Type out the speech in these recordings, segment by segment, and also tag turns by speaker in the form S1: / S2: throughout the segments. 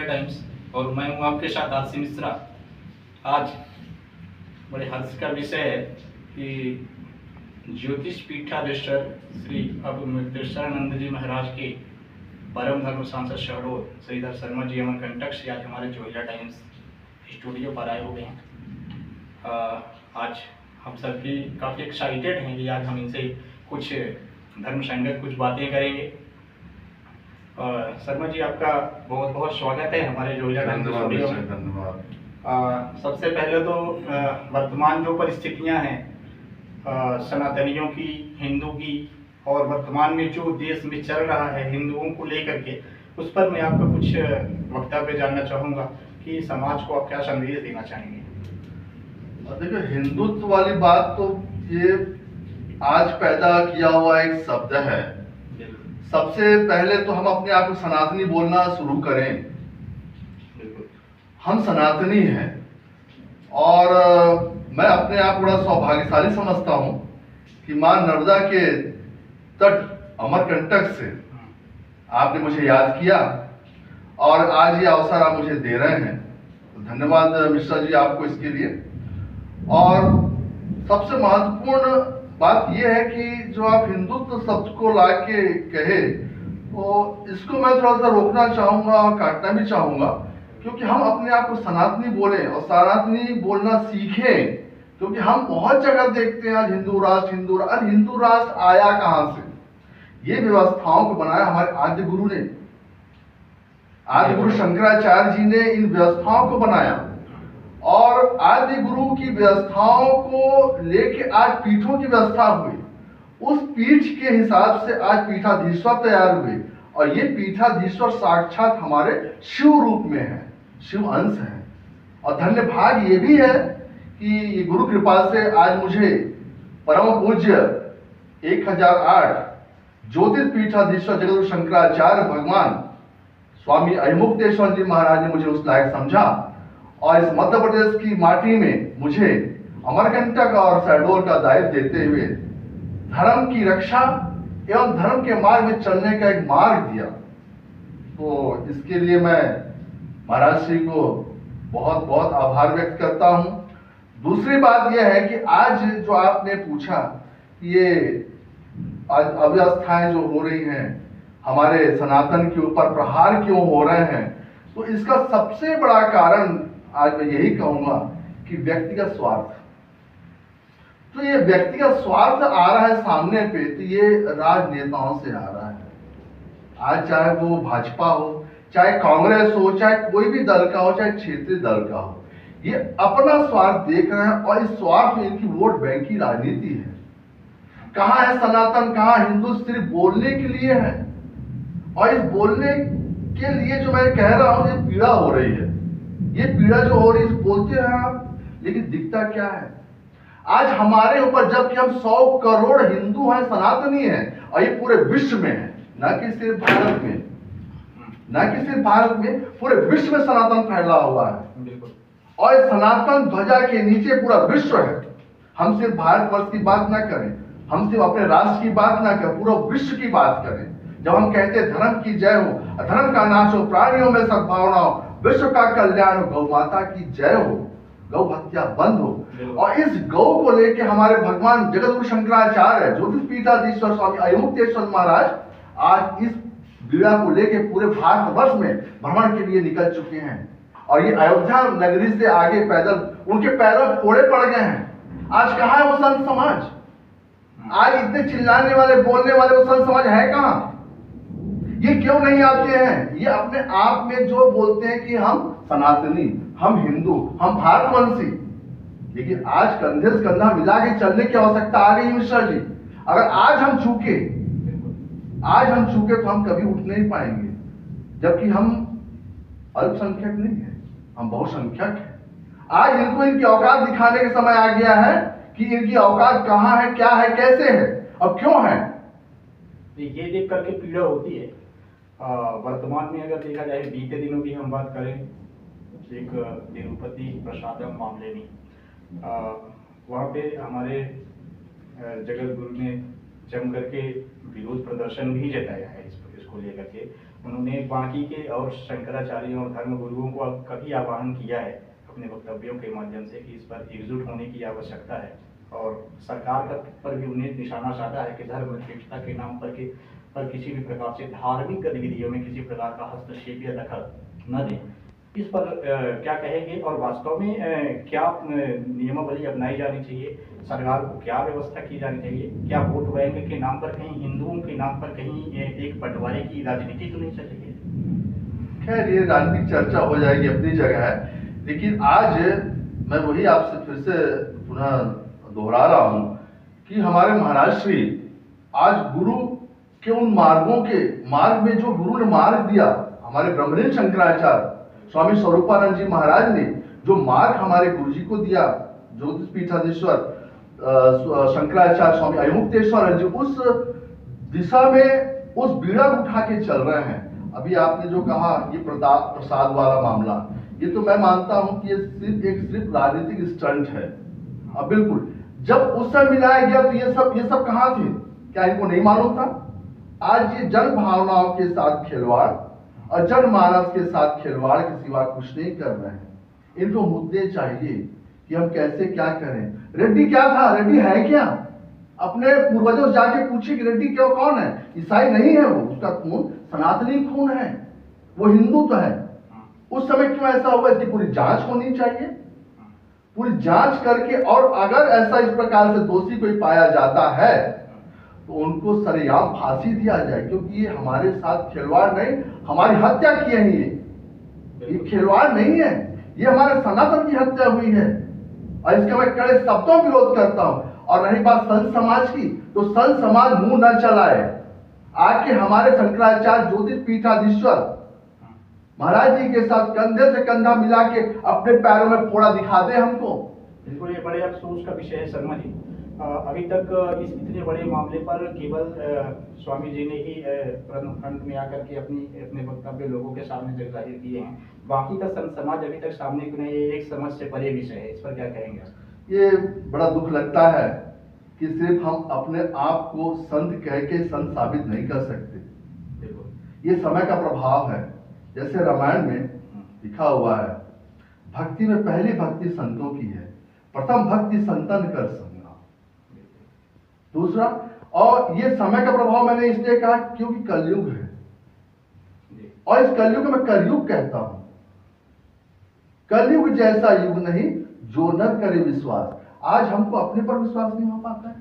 S1: Times और मैं हूं आपके साथ आसिम मिश्रा। आज बड़े हर्ष का विषय है कि ज्योतिष पीठाधीश्वर श्री अवधेशानंद जी महाराज के परम धर्म सांसद शहडोल श्रीधर शर्मा जी अमरकंटक से आज हमारे जोहिला टाइम्स स्टूडियो पर आए हुए हैं। आज हम सभी काफ़ी एक्साइटेड हैं कि आज हम इनसे कुछ धर्म संगत कुछ बातें करेंगे। शर्मा जी, आपका बहुत बहुत स्वागत है हमारे जोहिला टाइम्स स्टूडियो में। धन्यवाद। सबसे पहले तो वर्तमान जो परिस्थितियां हैं सनातनियों की, हिंदू की, और वर्तमान में जो देश में चल रहा है हिंदुओं को लेकर के, उस पर मैं आपका कुछ वक्तव्य जानना चाहूँगा कि समाज को आप क्या संदेश देना चाहेंगे।
S2: देखिए, हिंदुत्व वाली बात तो ये आज पैदा किया हुआ एक शब्द है। सबसे पहले तो हम अपने आप को सनातनी बोलना शुरू करें। हम सनातनी हैं और मैं अपने आप बड़ा सौभाग्यशाली समझता हूं कि मां नर्मदा के तट अमरकंटक से आपने मुझे याद किया और आज ये अवसर आप मुझे दे रहे हैं। तो धन्यवाद मिश्रा जी आपको इसके लिए। और सबसे महत्वपूर्ण बात यह है कि जो आप हिंदुत्व शब्द को लाके कहे, तो इसको मैं थोड़ा सा रोकना चाहूंगा और काटना भी चाहूंगा, क्योंकि हम अपने आप को सनातनी बोले और सनातनी बोलना सीखें। क्योंकि हम बहुत जगह देखते हैं आज हिंदू राष्ट्र आया कहां से? ये व्यवस्थाओं को बनाया हमारे आद्य गुरु ने। आदि गुरु शंकराचार्य जी ने इन व्यवस्थाओं को बनाया और आदि गुरु की व्यवस्थाओं को लेके आज पीठों की व्यवस्था हुई। उस पीठ के हिसाब से आज पीठाधीश्वर तैयार हुए और ये पीठाधीश्वर साक्षात हमारे शिव रूप में है, शिव अंश है। और धन्य भाग ये भी है कि गुरु कृपा से आज मुझे परम पूज्य 1008 ज्योतिष पीठाधीश्वर जगतगुरु शंकराचार्य भगवान स्वामी अयमुक्तेश्वर जी महाराज ने मुझे उस लायक समझा और इस मध्य प्रदेश की माटी में मुझे अमरकंटक और शहडोल का दायित्व देते हुए धर्म की रक्षा एवं धर्म के मार्ग में चलने का एक मार्ग दिया। तो इसके लिए मैं महाराज श्री को बहुत बहुत आभार व्यक्त करता हूं। दूसरी बात यह है कि आज जो आपने पूछा, ये आज अव्यवस्थाएं जो हो रही हैं, हमारे सनातन के ऊपर प्रहार क्यों हो रहे हैं, तो इसका सबसे बड़ा कारण आज मैं यही कहूंगा कि व्यक्तिगत स्वार्थ। तो ये व्यक्तिगत स्वार्थ आ रहा है सामने पे, तो ये राजनेताओं से आ रहा है। आज चाहे वो भाजपा हो, चाहे कांग्रेस हो, चाहे कोई भी दल का हो, चाहे क्षेत्रीय दल का हो, ये अपना स्वार्थ देख रहे हैं और इस स्वार्थ में इनकी वोट बैंक की राजनीति है। कहाँ है सनातन, कहाँ हिंदू? सिर्फ बोलने के लिए है और इस बोलने के लिए जो मैं कह रहा हूं, ये पीड़ा हो रही है। ये पीड़ा जो हो रही है, बोलते हैं आप, लेकिन दिखता क्या है? आज हमारे ऊपर, जबकि हम 100 करोड़ हिंदू हैं, सनातनी हैं, और ये पूरे विश्व में है, ना कि सिर्फ भारत में, पूरे विश्व में सनातन फैला हुआ है। और इस सनातन ध्वजा के नीचे पूरा विश्व है। हम सिर्फ भारतवर्ष की बात ना करें, हम सिर्फ अपने राष्ट्र की बात ना करें, पूरा विश्व की बात करें। जब हम कहते हैं धर्म की जय हो, अधर्म का नाश हो, प्राणियों में सद्भावना हो, विश्व का कल्याण हो, गौ माता की जय हो, गौ हत्या बंद हो। और इस गौ को लेके हमारे भगवान जगतगुरु शंकराचार्य ज्योतिष पीठाधीश्वर स्वामी अयमुक्तेश्वर महाराज आज इस बीड़ा को लेके पूरे भारतवर्ष में भ्रमण के लिए निकल चुके हैं। और ये अयोध्या नगरी से आगे पैदल उनके पैरों फोड़े पड़ गए हैं। आज कहाँ है वो संत समाज? आज इतने चिल्लाने वाले, बोलने वाले वो संत समाज है कहाँ? ये क्यों नहीं आते हैं? ये अपने आप में जो बोलते हैं कि हम सनातनी, हम हिंदू, हम भारतवंशी, लेकिन आज कंधे से कंधा मिला के चलने की आवश्यकता आ गई मिश्रा जी। अगर आज हम चूके तो हम कभी उठ नहीं पाएंगे, जबकि हम अल्पसंख्यक नहीं है, हम बहुसंख्यक हैं। आज इनको इनकी औकात दिखाने का समय आ गया है कि इनकी औकात कहाँ है, क्या है, कैसे है और क्यों है।
S1: ये देख करके पीड़ा होती है। वर्तमान में अगर देखा जाए, बीते दिनों की हम बात करें, एक तिरुपति प्रसादम मामले में वहाँ पे हमारे जगत गुरु ने जम करके विरोध प्रदर्शन भी जताया है इसको लेकर के। उन्होंने बाकी के और शंकराचार्यों और धर्म गुरुओं को कभी आह्वान किया है अपने वक्तव्यों के माध्यम से कि इस पर एकजुट होने की आवश्यकता है, और सरकार का पर भी उन्हें निशाना साधा है कि धर्म निरपेक्षता के नाम पर किसी भी प्रकार से धार्मिक गतिविधियों में किसी प्रकार का हस्तक्षेप या दखल न दें। इस पर क्या कहेंगे, और वास्तव में क्या नियमावली अपनाई जानी चाहिए, सरकार को क्या व्यवस्था की जानी चाहिए? क्या वोट बैंक के नाम पर कहीं हिंदुओं के नाम पर कहीं एक बंटवारे की राजनीति तो नहीं चल रही है?
S2: खैर, ये राजनीतिक चर्चा हो जाएगी, अपनी जगह है, लेकिन आज मैं वही आपसे फिर से पुनः दोहरा रहा हूं कि हमारे महाराज श्री आज गुरु के उन मार्ग में जो गुरु ने मार्ग दिया, हमारे ब्रह्मलीन शंकराचार्य स्वामी स्वरूपानंद जी महाराज ने जो मार्ग हमारे गुरु जी को दिया, ज्योतिष पीठाधीश्वर शंकराचार्य स्वामी अयोमुक्तेश्वर जी उस दिशा में उस बीड़ा को उठा के चल रहे हैं। अभी आपने जो कहा ये प्रसाद वाला मामला, ये तो मैं मानता हूं कि ये सिर्फ राजनीतिक स्टंट है। अब बिल्कुल जब उस समय मिलाया गया तो ये सब कहां थे? क्या इनको नहीं मालूम था? आज ये जन भावनाओं के साथ खिलवाड़ और जनमानस के साथ खिलवाड़ के सिवा कुछ नहीं कर रहे हैं। इनको मुद्दे चाहिए कि हम कैसे क्या करें। रेड्डी क्या था? रेड्डी है क्या? अपने पूर्वजों से जाके पूछिए कि रेड्डी क्यों कौन है? ईसाई नहीं है वो, उसका खून सनातनी खून है, वो हिंदू तो है। उस समय क्यों ऐसा हुआ, इसकी पूरी जांच होनी चाहिए, पूरी जांच करके, और अगर ऐसा इस प्रकार से दोषी कोई पाया जाता है तो उनको सरेआम फांसी दिया जाए, क्योंकि ये हमारे साथ खिलवाड़ नहीं, हमारी हत्या की है। ये खिलवाड़ नहीं है, ये हमारे सनातन की हत्या हुई है, और इसका मैं कड़े शब्दों विरोध करता हूं। और रही बात संत समाज की, तो संत समाज मुंह न चलाए, आके हमारे शंकराचार्य ज्योतिष पीठाधीश्वर महाराज जी के साथ कंधे से कंधा मिला के अपने पैरों में फोड़ा दिखा दे हमको।
S1: बिल्कुल, ये बड़े अफसोस का विषय है शर्मा जी। अभी तक इस इतने बड़े मामले पर केवल स्वामी जी ने ही प्रथम खंड में आकर के अपने वक्तव्य लोगों के सामने जग जाहिर किए हैं। बाकी का संत समाज अभी तक सामने क्यों नहीं? ये एक समझ से परे विषय है, इस पर क्या कहेंगे?
S2: ये बड़ा दुख लगता है कि सिर्फ हम अपने आप को संत कह के संत साबित नहीं कर सकते। ये समय का प्रभाव है। जैसे रामायण में लिखा हुआ है, भक्ति में पहली भक्ति संतों की है, प्रथम भक्ति संतन कर संगा। दूसरा, और ये समय का प्रभाव मैंने इसलिए कहा क्योंकि कलयुग है, और इस कलयुग को मैं कलयुग कहता हूं। कलयुग जैसा युग नहीं जो न करे विश्वास। आज हमको अपने पर विश्वास नहीं हो पाता है।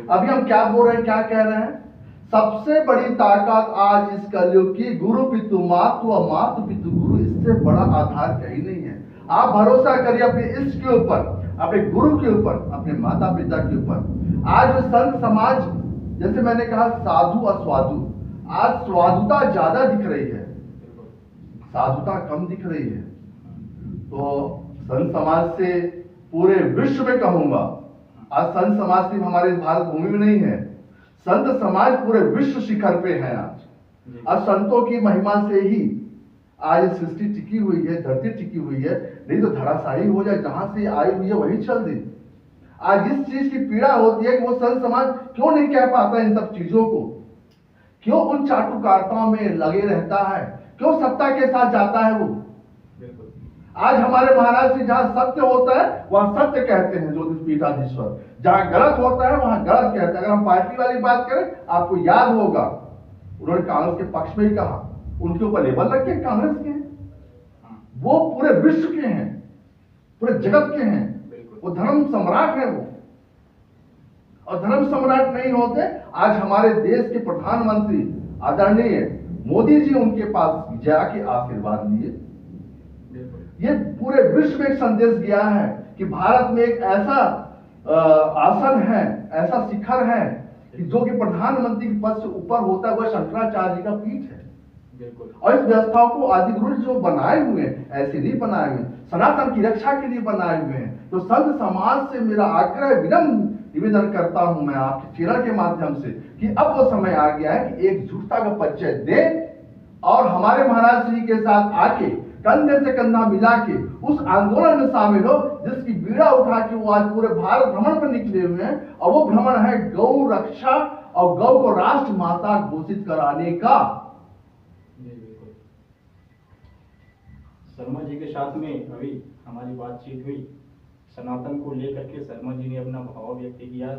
S2: अभी हम क्या बोल रहे हैं, क्या कह रहे हैं? सबसे बड़ी ताकत आज इस कलयुग की गुरु पितु मातु और मातु पितु गुरु, इससे बड़ा आधार कहीं नहीं है। आप भरोसा करिए अपने इष्ट के ऊपर, अपने गुरु के ऊपर, अपने माता पिता के ऊपर। आज संत समाज, जैसे मैंने कहा साधु और स्वाधु, आज स्वाधुता ज्यादा दिख रही है, साधुता कम दिख रही है। तो संत समाज से पूरे विश्व में कहूंगा, आज संत समाज सिर्फ हमारे भारत भूमि में नहीं है, संत समाज पूरे विश्व शिखर पे है आज। और संतों की महिमा से ही आज सृष्टि टिकी हुई है, धरती टिकी हुई है, नहीं तो धराशायी हो जाए, जहां से आई हुई है वही चल दे। आज इस चीज की पीड़ा होती है कि वो संत समाज क्यों नहीं कह पाता इन सब चीजों को, क्यों उन चाटुकारिताओं में लगे रहता है, क्यों सत्ता के साथ जाता है वो। आज हमारे महाराज जी जहां सत्य होता है वहां सत्य कहते हैं ज्योतिष पीठाधीश्वर, जहां गलत होता है वहां गलत कहते हैं। अगर हम पार्टी वाली बात करें, आपको याद होगा उन्होंने कांग्रेस के पक्ष में ही कहा, उनके ऊपर लेबल रखे कांग्रेस के हैं, वो पूरे विश्व के हैं, पूरे जगत के हैं, वो धर्म सम्राट है वो। और धर्म सम्राट नहीं होते, आज हमारे देश के प्रधानमंत्री आदरणीय मोदी जी उनके पास जाके आशीर्वाद लिए। ये पूरे विश्व में एक संदेश गया है कि भारत में एक ऐसा आसन है, ऐसा शिखर है कि जो कि प्रधानमंत्री के पद से ऊपर होता है, वह शंकराचार्य जी का पीठ है। और इस व्यवस्था को आदिगुरु जो बनाए हुए हैं, ऐसे नहीं बनाए हुए, सनातन की रक्षा के लिए बनाए हुए हैं। तो संत समाज से मेरा आग्रह विनम्र निवेदन करता हूं मैं आपके चैनल के माध्यम से कि अब वो समय आ गया है कि एकजुटता का परिचय दे और हमारे महाराज जी के साथ आके कंधे से कंधा मिला के उस आंदोलन में शामिल हो जिसकी बीड़ा उठा के वो आज पूरे भारत भ्रमण पर निकले हुए हैं। और वो भ्रमण है गौ रक्षा और गौ को राष्ट्र माता घोषित कराने का।
S1: शर्मा जी के साथ में अभी हमारी बातचीत हुई, सनातन को लेकर के शर्मा जी ने अपना भाव व्यक्त किया,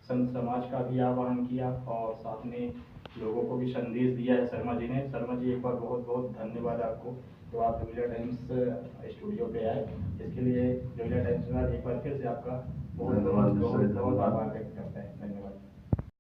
S1: संत समाज का भी आह्वान किया और साथ में लोगों को भी संदेश दिया है शर्मा जी ने। शर्मा जी एक बार बहुत बहुत धन्यवाद आपको, तो आप जोइला टाइम्स स्टूडियो पे आए, इसके लिए जोइला टाइम्स में एक बार फिर से आपका बहुत
S2: धन्यवाद,
S1: बहुत
S2: निश्चय
S1: बहुत
S2: धन्यवाद।
S1: आभार व्यक्त करते हैं। धन्यवाद।